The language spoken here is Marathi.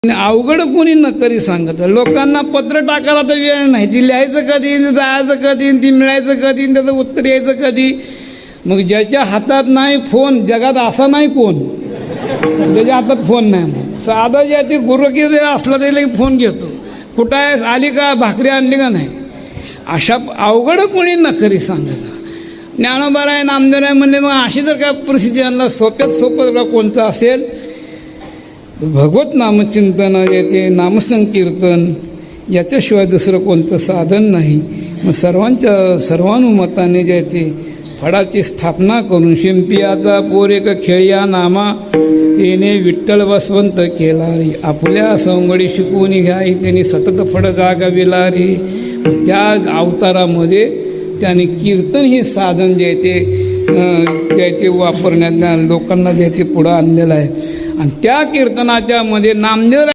अवघड कोणी न करी सांगत. लोकांना पत्र टाकायला तर वेळ नाही. ती लिहायचं कधी, जायचं कधी, ती मिळायचं कधी, त्याचं उत्तर यायचं कधी. मग ज्याच्या हातात नाही फोन, जगात असा नाही कोण त्याच्या हातात फोन नाही. मग साधा ज्या ते गुरुकी असला तरी फोन घेतो. कुठं आहे, आली का, भाकरी आणली का नाही. अशा अवघड कोणी न करी सांगत. ज्ञानोबा आहे, नामदेव आहे म्हणले. मग अशी जर काय परिस्थिती आणला, सोप्यात सोपं कोणतं असेल, भगवत नामचिंतन येते, नामसंकीर्तन याच्याशिवाय दुसरं कोणतं साधन नाही. मग सर्वानुमताने जे ते फळाची स्थापना करून, शिंपियाचा पोरेक खेळिया नामा, तेने विठ्ठल वसवंत केला रे. आपल्या सवंगडी शिकवून घ्याई, त्यांनी सतत फळ जागविला रे. त्या अवतारामध्ये त्याने कीर्तन हे साधन जे ते वापरण्यात लोकांना जे ते पुढं आणलेलं आहे. आणि त्या कीर्तनाच्या मध्ये नामदेव